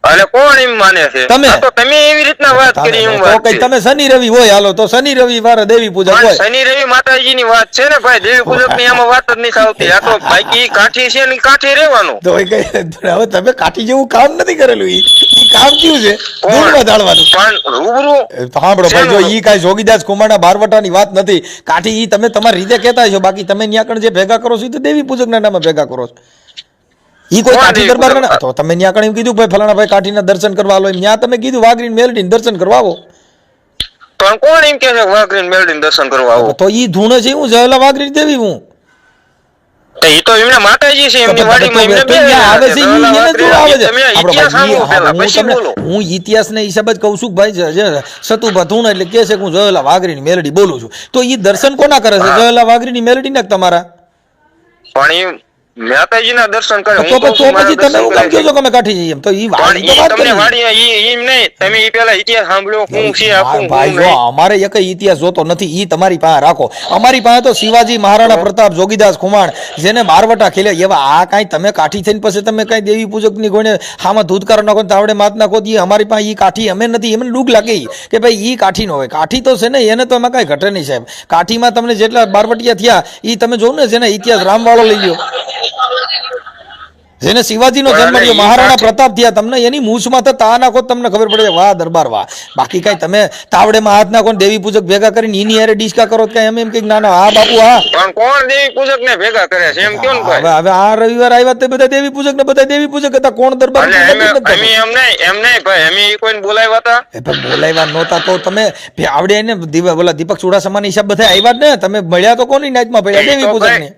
એટલે કોણ એમ માને છે? તમે. આ તો તમે એવી રીતના વાત કરી એમ તો વાત કઈ છે. તમે શનિ રવિ હોય હાલો તો શનિ રવિવારે દેવી પૂજક પણ હોય. શનિ રવિ માતાજી ની વાત છે ને ભાઈ, દેવી પૂજક ની એમાં વાત જ નથી આવતી. આ તો બાકી કાઠી છે ને ઈ કાઠી રહેવાનું. તો એ કઈ હવે તમે કાઠી જેવું કામ નથી કરેલું. ઈ કામ કયું છે ધૂળમાં ઢાળવાનું. પણ રૂબરૂ તો સાંભળો ભાઈ, જો શેનું? ઈ કાંઈ જોગીદાસ કુમારના બારવટાની વાત નથી. કાઠી ઈ તમે તમારી રીતે કહેતા છો, બાકી તમે ન્યા કણ જે ભેગા કરો છો ઈ તો દેવી પૂજકના નામે ભેગા કરો છો. ઈ કોઈ કોણ કાઠી દેવી દરબાર પૂજક? તો તમે ન્યા કણ એમ કીધું ભાઈ ફલાણા ભાઈ કાઠીના દર્શન કરવા આલો, એમ ન્યા તમે કીધું વાઘરીને મેલડીને દર્શન કરવા આવો. પણ કોણ એમ કે છે વાઘરીને મેળવીને દર્શન કરવા આવો? તો ઈ ધૂણે છે હું જયલા વાઘરીની દેવી હું. તો ઈ તો એમના માતાજી છે, એમની વાડીમાં એમને તો ન્યા આવે છે ઈ બેહાડ્યા એને છે. શું આવે છે? તમે આપણો ઇતિહાસ ભાઈ, સાંભળો પહેલા, હું પછી તમને બોલો. હું ઇતિહાસના હિસાબે જ કહું છું કે ભાઈ જે સતુભા ધૂણ એટલે કે છે કે હું જયલા વાઘરીની મેલડી બોલું છું. તો ઈ દર્શન કોના કરે છે? જયલા વાઘરીની મેલડી ને તમારા? પણ માતાજીના દર્શન કરે. તો હું કહું છું, પછી મારા તમે હું દર્શન કામ કહો કરે. છો કે અમે કાઠી જઈએ એમ? તો ઈ વાત પણ તો ઈ વાત તમને કરી. વાડી એમ નહીં, તમે ઈ પેલા ઇતિહાસ સાંભળ્યો હું છે આપું ભાઈ જો અમારે એક ઇતિહાસ જોતો નથી, ઈ તમારી પાસે રાખો. અમારી પાસે તો શિવાજી મહારાણા પ્રતાપ, જોગીદાસ ખુમાણ, જેને બારવટા ખેલ્યા એવા. આ કાંઈ તમે કાઠી થઈને પછી તમે કાંઈ દેવી પૂજક ની ગોણે હામાં ધૂતકાર નાખો તાવડે માત નાખો. ઈ અમારી પાસે ઈ કાઠી અમે નથી. એમને દુઃખ લાગે કે ભાઈ ઈ કાઠી નો હોય. કાઠી તો છે ને, એને તો એમાં કાંઈ ઘટે નહીં સાહેબ. કાઠીમાં તમને જેટલા બારવટિયા થયા ઈ તમે જોવો ને, જેને ઇતિહાસ રામવાળો લઈ લ્યો, જેને શિવાજીનો જન્મ થયો, મહારાણા પ્રતાપ થયા, તમને એની મૂછમાં તો તા નાખો તમને ખબર પડે વાહ દરબાર વાહ. બાકી કઈ તમે તાવડેમાં હાથ નાખો દેવી પૂજક ભેગા કરીને એની હારે ડિસ્કા કરો કઈ એમ કઈક ના ના. હા બાપુ હા, પણ કોણ દેવી પૂજક ને ભેગા કરે છે એમ કેમ હવે હવે આ રવિવાર આવ્યા તે બધા દેવી પૂજક ને બધા દેવી પૂજક હતા. કોણ દરબાર એમ નહીં ભાઈ, અમે કોઈને બોલાવ્યા હતા? બોલાવ્યા નહોતા તો તમે આવડે ને બોલા દીપક ચુડાસમાના હિસાબ બધા આવ્યા જ ને. તમે મળ્યા તો કોની નાઈટમાં પડ્યા? દેવી પૂજક ને.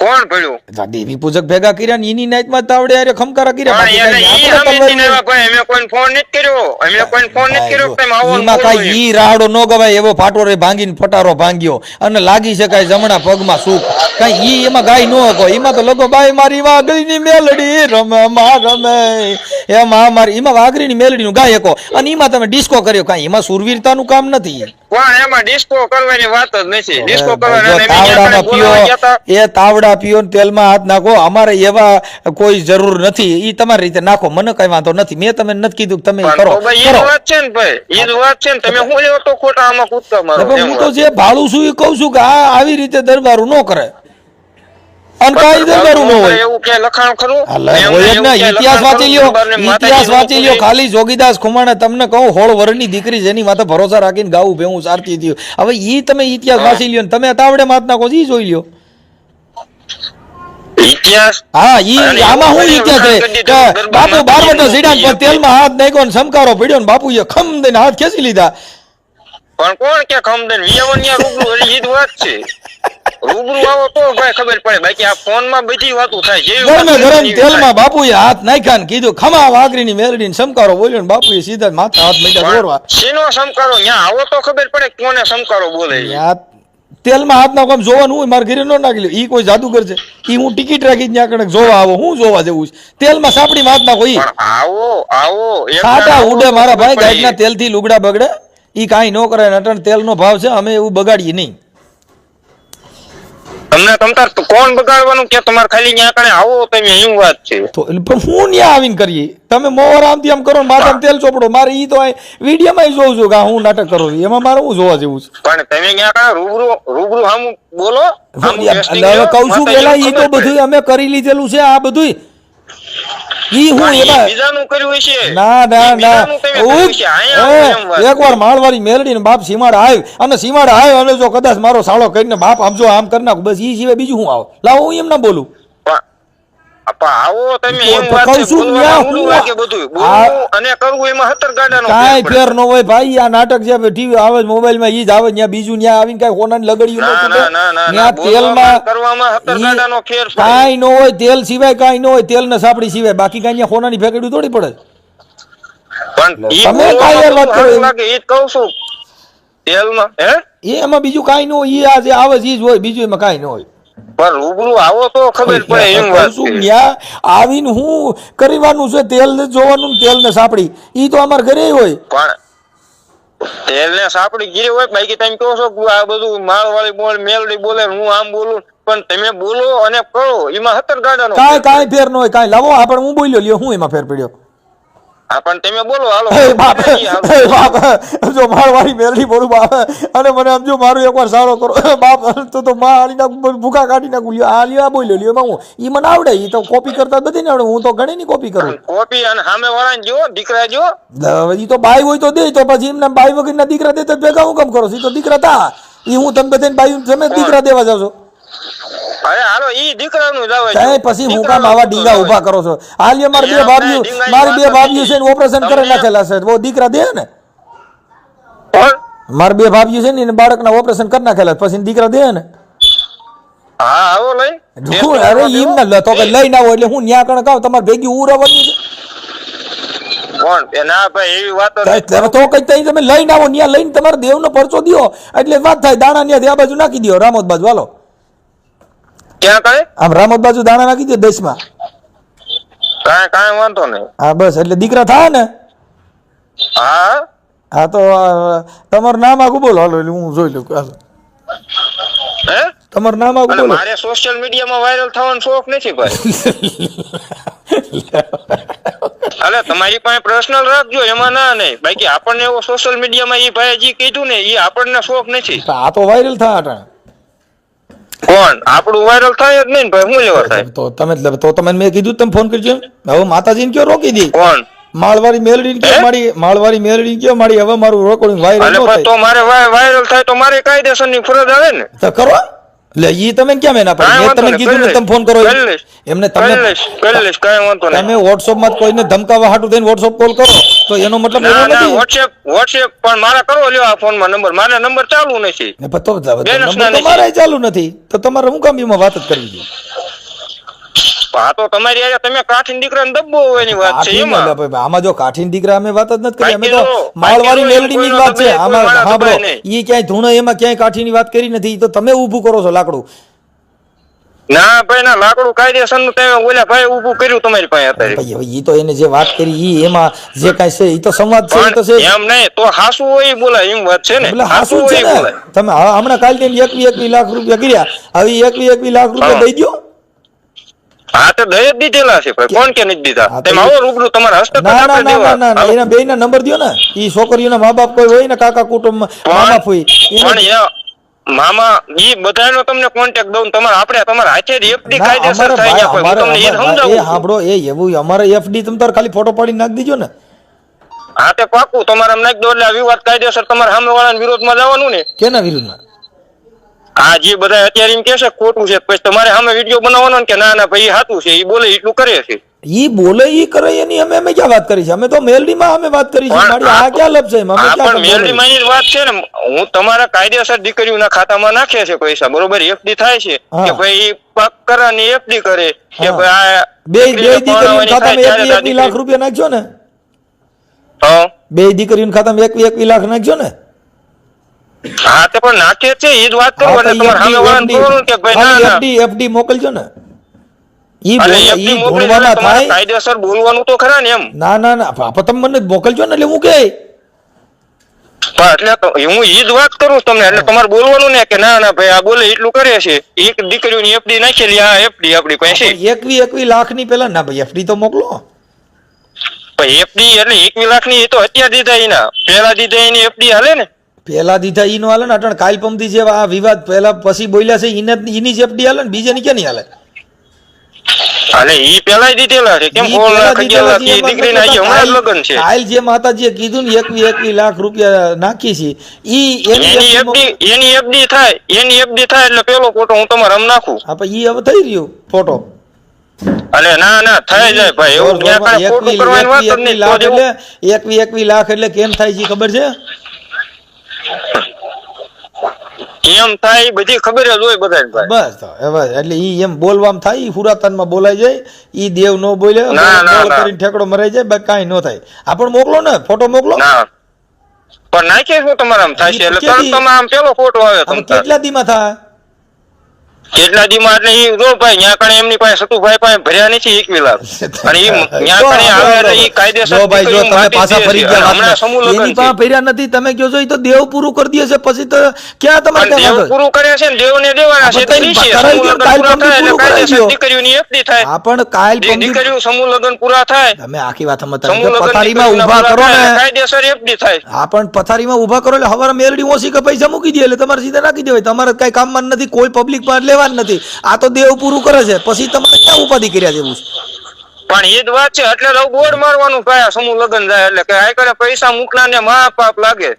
કોણ પડ્યું? દેવી પૂજક ભેગા કર્યા ને એની નાઈટમાં તાવડે અરે ખમકારા કર્યા. એમાં કઈ ઈ રાડો ન ગવાય એવો ફાટોરે ભાંગીને ફટારો ભાંગ્યો અને લાગી શકાય જમણા પગમાં સુખ. કઈ ઈ એમાં ગાય ન હતો. એમાં તો લગો બાઈ મારી વાઘરીની મેલડી રમે માં રમે એમાં મારી એમાં વાઘરીની મેલડીનું ગાય શકો અને એમાં તમે ડિસ્કો કર્યો. કઈ એમાં સુરવીરતાનું કામ નથી. પણ એમાં ડિસ્કો કરવાની વાત જ નથી. ડિસ્કો તાવડામાં પીઓ, એ તાવડા પીઓ ને તેલમાં હાથ નાખો. અમારે એવા કોઈ જરૂર નથી. ઈ તમારી રીતે નાખો, મને કઈ વાંધો નથી. મેં તમે નથી કીધું તમે કરો. વાત છે ને ભાઈ, ઈ વાત છે ને. તમે હું એવો તો ખોટા આમાં કૂદકા મારો. હું તો જે ભાડું છું એ કહું છું કે આ આવી રીતે દરબારું ન કરે. ઇતિહાસ વાંચી લ્યો, ઇતિહાસ વાંચી લ્યો. ખાલી જોગીદાસ ખુમાણે તમને કહું 16 વર્ષની દીકરી જેની માથે ભરોસા રાખીને ગાવું ભેવું સારતી હતી. હવે ઈ તમે ઇતિહાસ વાંચી લ્યો, તમે તાવડે માત નાખો ઈ જોઈ લ્યો. હા ઈ આમાં હું ઇતિહાસ છે? બાપુ બારવટા સીડાન પર તેલમાં હાથ નાખ્યો ને સમકારો પડ્યો ને બાપુએ ખમ દઈને હાથ ખેંચી લીધા. પણ કોણ કે ખમ દઈને વિયાવનિયા રૂબરૂ ઈ જ વાત છે. રૂબરૂ આવો તો ભાઈ ખબર પડે. બાકી આ ફોન માં બધી વાતો થાય. ગરમે ગરમ તેલમાં બાપુએ હાથ નાખ્યા ને કીધું ખમા વાઘરીની મેલડીને સમકારો બોલ્યો ને બાપુએ સીધા માથે હાથ મીઠા દોરવા. શેનો સમકારો? ન્યા આવો તો ખબર પડે કોને સમકારો બોલે. તેલમાં હાથ નાખો જોવાનું હોય. મારા ઘરે નો નાખી લ્યો. ઈ કોઈ જાદુગર છે? ઈ હું ટિકિટ રાખી ત્યાં કણક જોવા આવો. હું જોવા જેવું છે? તેલમાં સાપડી હાથ નાખો. ઈ આવો ખાટા ઉડે મારા ભાઈ. ગાયના તેલ થી લુગડા બગડે. ઈ કાંઈ ન કરે. અટણ તેલ નો ભાવ છે, અમે એવું બગાડીએ નહીં. તમને તમતાર કોણ બગાડવાનું કે તમારે ખાલી ન્યા કણે આવો તમે એવું વાત છે. તો પણ હું ન્યા આવીને કરીએ? તમે મોર આમથી આમ કરો માથામાં તેલ ચોપડો. મારે ઈ તો વિડીયોમાં જોઉં છું કે હું નાટક કરું છું. એમાં મારે હું જોવા જેવું છે? પણ તમે ન્યા કણે રૂબરૂ હામ બોલો. કહું છું પેલા ઈ તો બધું અમે કરી લીધેલું છે. આ બધું ઈ હું એમાં બીજાનું કર્યું છે. ના ના ના એકવાર માળવાળી મેલડી ને બાપ સીમાડ આવ્યો અને સીમાડ આવ્યો અને જો કદાચ મારો સાળો કરીને બાપ આમ જો આમ કરી નાખું બસ ઈ સિવાય બીજું હું આવો લાવો. હું એમ ના બોલું. આવો તમે એમ વાત છે બોલવાનું લાગે બધું બોલવું અને કરવું એમાં 17 ગાડાનો કાઈ ફેર ન હોય ભાઈ. આ નાટક જે ટીવી આવે મોબાઈલ માં ઈ જ આવે. ત્યાં બીજું ત્યાં આવીને કઈ હોનાની લગડ્યું ન ત્યાં તેલમાં કરવામાં 17 ગાડાનો ફેર કાઈ ન હોય. તેલ સિવાય કાઈ ન હોય. તેલ ને સાપડી સિવાય બાકી કાઈ ત્યાં હોનાની ફેકડ્યું થોડી પડે. પણ તમે કાઈ યાર વાત કરો લાગે ઈ જ કહું છું. તેલમાં એમાં બીજું કાઈ ન હોય. ઈ આ જે આવે ઈ જ હોય. બીજું એમાં કાઈ ન હોય. પણ રૂબરૂ આવો તો ખબર પડે એમ વાત છે. ત્યાં આવીને હું કરવાનું છે? તેલ ને જોવાનું ને તેલ ને સાપડી ઈ તો અમાર ઘરે હોય. પણ તેલ ને સાપડી ઘીરે હોય. બાકી તમે કહો છો આ બધું માળવાળી બોલ મેલડી બોલે હું આમ બોલું. પણ તમે બોલો અને કરો એમાં 17 ગાડાનો કાઈ ફેર ન હોય. કાઈ લાવો આપણે હું બોલ્યો લ્યો. હું એમાં ફેર પડ્યો? પણ તમે બોલો હાલો. બાપ જો મારવાળી મેલડી બોલું બાપ અને મને આમ જો મારું એકવાર સારો કરો બાપ તો મારી નાખું ભૂખા કાઢી નાખું. લ્યો આ લ્યો આ બોલ્યો લ્યો. એમાં હું ઈ મને આવડે. ઈ તો કોપી કરતા બધી ને આવડે. હું તો ઘણી ની કોપી કરું. કોપી અને સામે વાળા જો દીકરા જો ઈ તો બાઈ હોય તો દે. તો પછી એમના બાઈ વગરના દીકરા દે તો ભેગા હું કામ કરો? ઈ તો દીકરા તા. ઈ હું તમે બધાને બાઈ તમે દીકરા દેવા જાવ છો. અરે હાલો ઈ દીકરાનું જ આવે છે. પછી હું કામ આવા ડીંગા ઉભા કરો છો? હાલ મારી બે ભાભીઓ છે ને ઓપરેશન કરી નાખેલા છે. વો દીકરા દે ને. મારી બે ભાભીઓ છે ને બાળકના ઓપરેશન કરી નાખેલા પછી દીકરા દે ને. હા આવો લઈ. અરે એમ ના તો લઈને આવો એટલે હું ન્યા કણ કહું તમારે ભેગી ઉરવવાની છે. કોણ? ના ભાઈ એવી વાતો તો કઈ તમે લઈને આવો. ન્યા લઈને તમારે દેવનો પરચો દો એટલે વાત થાય. દાણા ન્યા આ બાજુ નાખી દો રામોદ બાજુ હાલો. ક્યાં કઈ આમ રામોદ બાજુ દાણા નાખી દે 10 માં. કાંઈ વાંધો નહીં. હા બસ એટલે દીકરા થાય ને. હા હા તો તમારું નામ આગું બોલો હાલો એટલે હું જોઈ લઉં. હાલો હે તમારું નામ આગું બોલો. મારે સોશિયલ મીડિયામાં વાયરલ થવાનો શોખ નથી ભાઈ. અલે તમારી પાસે પર્સનલ રાખજો એમાં ના નહીં. બાકી આપણને એવો સોશિયલ મીડિયામાં ઈ ભાઈ જે કીધું ને ઈ આપણને શોખ નથી. આ તો વાયરલ થાય અટાણે. કોણ આપણું વાયરલ થાય જ નહીં ભાઈ. શું લેવા થાય? તો તમે મેં કીધું તમે ફોન કરજો. હવે માતાજીને કયો રોકી દી. કોણ માળવાળી મેલડી કયો માળવાળી મેલડી કયો મારી હવે મારું રેકોર્ડિંગ વાયરલ ન થાય. તો મારે વાયરલ થાય તો મારે કાયદેસરની ફરજ આવે ને. તો કરો એટલે ઈ તમે કેમ એના પર મેં તમને કીધું ને તમે ફોન કરો એમને તમે કરી લઈશ કાંઈ વાંધો નહીં. તમે WhatsApp માં કોઈને ધમકાવા હાટું થઈને WhatsApp કોલ કરો તો એનો મતલબ એવો નથી. WhatsApp પણ મારા કરો લ્યો આ ફોનમાં નંબર. મારે નંબર ચાલુ નથી. નંબર તો મારે ચાલુ નથી તો તમારે હું કામ એમાં વાત જ કરવી જોઈએ. હા તો તમારી યારે તમે કાઠીન દીકરાને દબ્બો એની વાત છે એમાં. આમાં જો કાઠીન દીકરા અમે વાત જ નથી કરી. અમે તો માળવાળી મેલડીની જ વાત છે આમાં. હા બ્રો ઈ ક્યાંય ધૂણો એમાં ક્યાંય કાઠીની વાત કરી નથી. તો તમે ઊભું કરો છો લાકડું. ના ભાઈ ના લાકડું કાયદેસરનું તમે ઓલા ભાઈ ઊભું કર્યું તમારી પાસે અત્યારે. ભાઈ ઈ તો એને જે વાત કરી ઈ એમાં જે કાંઈ છે ઈ તો સંવાદ છે. ઈ તો છે એમ નહીં તો હાસુ હોય બોલાય એમ વાત છે ને. એટલે હાસુ છે ને. તમે હમણાં કાલ તેમ 21 લાખ રૂપિયા કર્યા હવે 21 લાખ રૂપિયા દઈ દો. હા તો દઈ જ દીધેલા છે ભાઈ. કોણ કે નથી દીધા? તમે આવો રૂબરૂ તમારા હસ્તક ના એના બેયના નંબર દ્યો ને. ઈ છોકરીઓના મા બાપ કોઈ હોય ને કાકા કુટુંબ મામા ફોઈ મામા ઈ બધાનો તમને કોન્ટેક્ટ દઉં. તમારા હાથે એફડી કાયદેસર થાય કોઈ હું તમને એ સમજાવું. એ સાંભળો એ એવું અમારે એફડી તમે તાર ખાલી ફોટો પાડી નાખી દીજો ને. હા તે પાકું તમારે નાખી દો એટલે વિવાદ કાયદેસર તમારા સામે વાળાના વિરોધમાં જવાનું ને. કેના વિરુદ્ધમાં? હા જે બધા અત્યારે એમ કે છે ખોટું છે પછી તમારે સામે વિડીયો બનાવવાનો કે ના ના ભાઈ સાચું છે. ઈ બોલે એટલું કરે છે. ઈ બોલે ઈ કરે એની અમે ક્યાં વાત કરી છે? અમે તો મેલડીમાં અમે વાત કરી છે. મારી આ ક્યાં લપ છે? અમે પણ મેલડીમાં ની વાત છે ને. હું તમારા કાયદેસર દીકરીઓના ખાતામાં નાખે છે પૈસા બરોબર. એફડી થાય છે કે ભાઈ પાક કરાની એફડી કરે કે ભાઈ આ બે દીકરીઓના ખાતામાં 21 લાખ રૂપિયા નાખજો ને. હા બે દીકરીઓના ખાતામાં 21 લાખ નાખજો ને. હા તે પણ નાખે છે ઈ જ વાત કરું. એટલે તમારે સામે વાળાને કહો કે ભાઈ ના ના એફડી મોકલજો ને. ઈ ઈ ભણવામાં થાય કાયદેસર બોલવાનું તો ખરા ને એમ. ના તમે મને મોકલજો ને એટલે હું કે એટલે હું ઈ જ વાત કરું તમને. એટલે તમારે બોલવાનું ને કે ના ના ભાઈ આ બોલે એટલું કરે છે. એક દીકરીઓની એફડી નાખેલી આ એફડી આપડી પાસે 21 લાખ ની પેલા ના ભાઈ એફડી તો મોકલો. એફડી એટલે 21 લાખ ની તો અત્યારે દીધા એના પેલા દીધા એની એફડી હાલે ને. પેલા દીધા ઈ નો હાલે ને. અટણ કાલ પમથી જે આ વિવાદ પેલા પછી બોલ્યા છે એની જ એફડી હાલે ને. બીજાની ક્યાં નહીં હાલે? અલે ઈ પેલા દીધેલા છે. કેમ 4 લાખ 11 લાખ ઈ દીકરીના આજે હમણાં લગન છે. કાલ જે માતાજીએ કીધું ને 21 લાખ રૂપિયા નાખી છે ઈ એની એફડી થાય એટલે પેલો ફોટો હું તમારે આમ નાખું. હા પણ ઈ હવે થઈ રહ્યું ફોટો. અલે ના થઈ જાય ભાઈ. એવું ક્યાં કાંઈ ખોટું કરવાની વાત જ નહીં. 21 લાખ એટલે કેમ થાય છે ખબર છે? એમ થાય બધી ખબર જ હોય બધાને ભાઈ. બસ તો એટલે ઈ એમ બોલવામાં થાય. ઈ પુરાતનમાં બોલાઈ જાય. ઈ દેવ નો બોલે કરીને ઠેકડો મરાઈ જાય. બાકી કાંઈ ન થાય. આપણ મોકલો ને ફોટો મોકલો. ના પણ નાખીએ શું તમારે આમ થાય છે એટલે તરત તમે આમ પેલો ફોટો આવે. કેટલા દીમાં થાય? કેટલા દીમાં એટલે ઈ જો ભાઈ ન્યા કણે એમની પાસે સતુભાઈ પાસે ભર્યા નથી 21 લાખ. અને ઈ ન્યા કણે આવે એટલે ઈ કાયદેસર જો ભાઈ જો તમે પાછા ફરી ગયા હમણાં સમૂહ લગન એની પાસે ભર્યા નથી. તમે કહો છો ઈ તો દેવ પૂરું કરી દે છે પછી તો ક્યાં તમારે દેવ પૂરું કરે છે ને દેવને દેવાના છે તો ઈ છે. સમૂહ લગન પૂરા થાય એટલે કાયદેસર દીકરીઓની એફડી થાય. આ પણ કાલ દીકરીઓ સમૂહ લગન પૂરા થાય તમે આખી વાત સમજતા પથારીમાં ઊભા કરો ને કાયદેસર એફડી થાય. આ પણ પથારીમાં ઊભા કરો એટલે હવારે મેલડી ઓછી કે પૈસા મૂકી દે એટલે તમારે સીધા નાખી દેવાય. તમારે કઈ કામમાં નથી. કોઈ પબ્લિક પર લેવાનું નથી. આ તો દેવ પૂરું કરે છે પછી તમારે ક્યાં ઉપાધિ કર્યા જેવું? પણ એ જ વાત છે. એટલે બોર્ડ મારવાનું કયા સમૂહ લગન જાય એટલે કે આ કરે પૈસા મૂકના ને મા પાપ લાગે.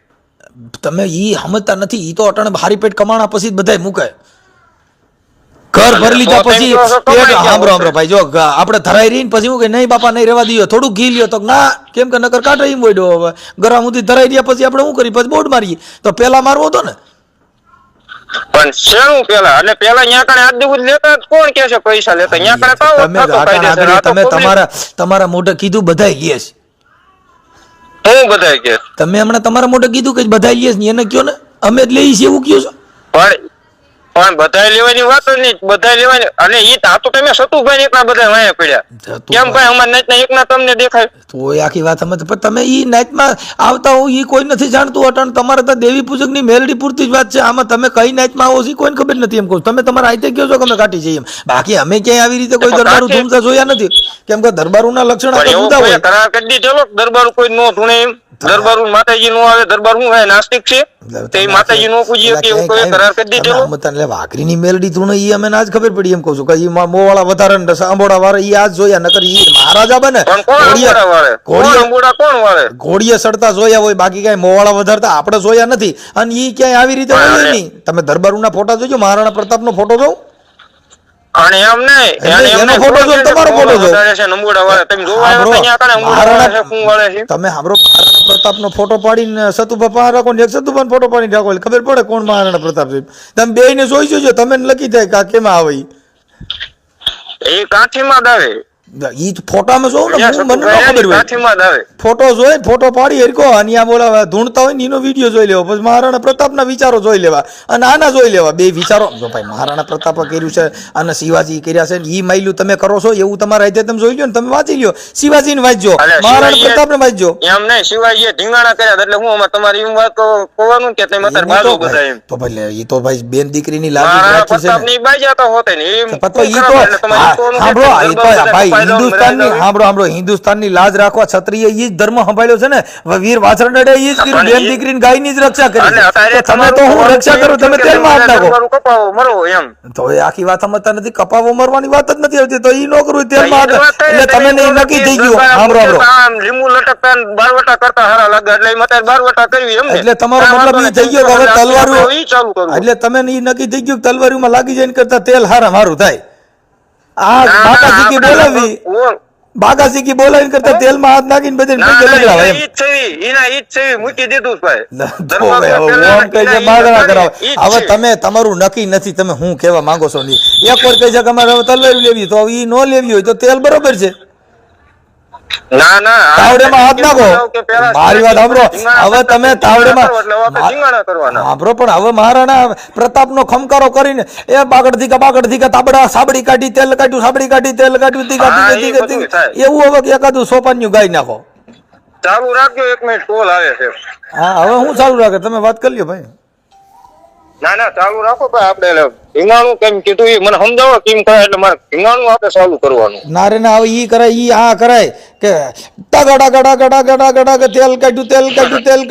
તમે ઈ સમજતા નથી. ઈ તો અટાણે ભારી પેટ કમાણા પછી બધાય મૂકે. ઘર ભરી લીધા પછી સાંભળો ભાઈ જો આપણે ધરાઈ રહીને પછી હું કે નહીં બાપા નહીં રહેવા દઈએ થોડું ઘી લ્યો તો ના કેમ કે નકર કાઢે એમ બોડ્યો. હવે ગરમ સુધી ધરાઈ રહ્યા પછી આપણે શું કરીએ? પછી બોર્ડ મારીએ. તો પેલા મારવો હતો ને. પણ શેનું પેલા એટલે પેલા ન્યા કણે આજ દિવસ લેતા કોણ કે છે પૈસા લેતા? ન્યા કણે કાવો તમે તમારા મોઢે કીધું બધાય ગેસ. હું બધાય કે તમે હમણાં તમારા મોઢે કીધું કે બધાય ગેસ ને એને કયો ને અમે જ લઈએ છીએ એવું કયો છો. પણ બધાય લેવાની વાત જ નહીં, બધાય લેવાની. અને ઈ આ તો તમે સતુભાઈ એકલા બધા વાયા પડ્યા. કેમ ભાઈ અમારા નાચના એકના તમને દેખાય? તો એ આખી વાત સમજ. પણ તમે ઈ નાચમાં આવતા હો ઈ કોઈ નથી જાણતું. અટણ તમારે તો દેવી પૂજક ની મેલડી પૂરતી જ વાત છે. આમાં તમે કઈ નાચમાં આવો છો કોઈને ખબર નથી. એમ કહું તમે તમારા આઈતે કહો છો કે અમે કાઢી જઈએ એમ. બાકી અમે ક્યાંય આવી રીતે કોઈ દરબારું ધૂમતા જોયા નથી. કેમ કે દરબારુના લક્ષણ આપણે જુદા હોય. કરાર કરી દીધો દરબાર કોઈ નો ધૂણે એમ. દરબાર માતાજી નો આવે, દરબાર શું હોય નાસ્તિક છે તે માતાજી નો પૂજીએ કે એવું કોઈ કરાર કરી દીધો. એટલે વાઘરીની મેલડી ધૂણે ઈ અમે આજ ખબર પડી. એમ કહું છું કે ઈ મોવાળા વધારે ને સાંભોળા વાળા ઈ આજ જોયા. નકર ઈ મહારાજા બને ઘોડીએ સડતા જોયા હોય, બાકી કઈ મોવાળા વધારતા આપણે જોયા નથી. અને ઈ ક્યાંય આવી રીતે હોય નહીં. તમે દરબારુના ફોટા જોજો, મહારાણા પ્રતાપનો ફોટો જો. અને એમ નહીં એનો ફોટો જો, તમારો ફોટો જો. તમે સાંભળો, મહારાણા પ્રતાપનો ફોટો પાડીને સતુભા પાસે રાખો ને એક સતુભાનો ફોટો પાડીને રાખો એટલે ખબર પડે કોણ મહારાણા પ્રતાપ છે. તમે બે ને જોઈ જોજો, તમે લખી થાય કે કેમાં આવે એ કાઠીમાં જ આવે. ઈ ફોટામાં જોઉં ને મને ન ખબર હોય. ફોટો જોઈ ફોટો પાડી હરકો અને આ બોલા ધૂણતા હોય ને એનો વિડીયો જોઈ લેવો, પછી મહારાણા પ્રતાપના વિચારો જોઈ લેવા અને આના જોઈ લેવા. બે વિચારો જો ભાઈ મહારાણા પ્રતાપે કર્યું છે અને શિવાજી કર્યા છે ઈ માયલું તમે કરો છો એવું તમારા રીતે તમે જોઈ લો ને, તમે વાંચી લ્યો. શિવાજીને વાંચજો, મહારાણા પ્રતાપને વાંચજો. એમ નહીં, શિવાજીએ ઢીંગાણા કર્યા એટલે હું અમાર તમારી એમ વાત કહેવાનું કે તમે અત્યારે બાજુ બધા એમ. તો ભાઈ એ તો ભાઈ બેન દીકરીની લાગણી રાખી છે પ્રતાપની બાજા તો હોતે ને એમ. તો ઈ તો સાંભળો, ઈ તો ભાઈ હિન્દુસ્તાનની સાંભળો હિન્દુસ્તાનની લાજ રાખવા ક્ષત્રિય ઈ જ ધર્મ સંભાળ્યો છે ને. વીર વાછરડે ઈ જ કર્યું, બેન દીકરીની ગાયની જ રક્ષા કરી. તમે તો હું રક્ષા કરું, તમે તેલમાં હાથ નાખો. કપાવો મરો એમ. તો એ આખી વાત સમજતા નથી. કપાવો મરવાની વાત જ નથી આવતી. તો ઈ નો કરું તેલમાં હાથ, એટલે તમે નક્કી થઈ ગયું. સાંભળો લીંબુ લટકતા બારવટા કરતા હારા લાગે એટલે અત્યારે બારવટા કરવી એમ. એટલે તમારો મતલબ ઈ થઈ ગયો કે હવે તલવારું એટલે તમે ઈ નક્કી થઈ ગયું તલવારીમાં લાગી જાય કરતા તેલ હારા મારું થાય. આ બાકાજી બોલાવી બાગાસી બોલાવીને કરતા તેલમાં હાથ નાખીને બધે લગાવે એમ. મૂકી દીધું હવે તમે તમારું નક્કી નથી, તમે હું કેવા માંગો છો નહીં. એક વાર કહે છે કે અમારે હવે તલવારી લેવી, તો હવે ઈ નો લેવી હોય તો તેલ બરોબર છે. ના ના તાવડેમાં હાથ નાખો. મારી વાત સાંભળો, હવે તમે તાવડેમાં સાંભળો પણ હવે મહારાણા પ્રતાપનો ખમકારો કરીને એ બાગડથી તાબડા સાબડી કાઢી તેલ કાઢ્યું, સાબડી કાઢી તેલ કાઢ્યું, એવું હવે એકાદું સોપાન્યું ગાઈ નાખો. ચાલુ રાખજો, 1 મિનિટ કોલ આવે છે. હા હવે હું ચાલુ રાખે, તમે વાત કરી લ્યો ભાઈ. ના ના ચાલુ રાખો ભાઈ. આપણે ઢીંગાણું કેમ કીધું એ મને સમજાવો કેમ કરે, એટલે મારે ઢીંગાણું આપણે ચાલુ કરવાનું. ના રે ના, હવે ઈ કરાય, ઈ આ કરાય કે ગડા ગડા ગડા ગડા ગડા તેલ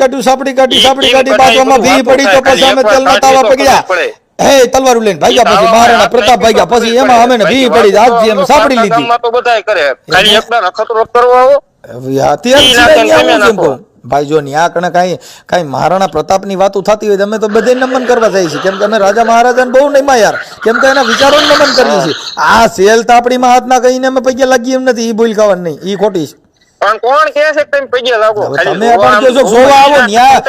કાઢ્યું, સાપડી કાઢી બાજુમાં ભી પડી તો પછી અમે તેલના તાવા પકડ્યા. હે તલવારું લઈને ભાગ્યા, પછી મહારાણા પ્રતાપ ભાગ્યા, પછી એમાં અમે ભી પડી આજથી અમે સાપડી લીધી. તો બધાય કરે, ખાલી એકદમ અખતરો કરવા આવો ભાઈ. જો ન્યા કણે કઈ મહારાણા પ્રતાપની વાતો થતી હોય અમે તો બધે નમન કરવા જાય છે. કેમ કે અમે રાજા મહારાજાને બહુ નહીં યાર, કેમ કે એના વિચારો નમન કરીએ છીએ. આ સેલ તાપડીમાં હાથ ના કહીને અમે પૈયા લાગીએ એમ નથી. ઈ બોલ ખાવાનું નહીં, ઈ ખોટી છે. પણ કોણ કહે છે તમે પૈયા લાગો? તમે પણ કહો છો જોવા આવો ન્યા,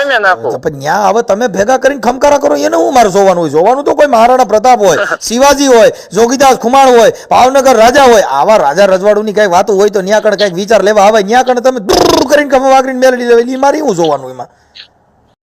પણ ન્યા હવે તમે ભેગા કરીને ખમકારા કરો એને હું મારે જોવાનું હોય? જોવાનું તો કોઈ મહારાણા પ્રતાપ હોય, શિવાજી હોય, જોગીદાસ ખુમાણ હોય, ભાવનગર રાજા હોય. આવા રાજા રજવાડુની કઈ વાતો હોય તો ન્યા કણે કઈક વિચાર લેવા આવે. ન્યા કણે તમે દૂર કરીને વાગરીને મેળવી લેવા, એ મારે એવું જોવાનું એમાં?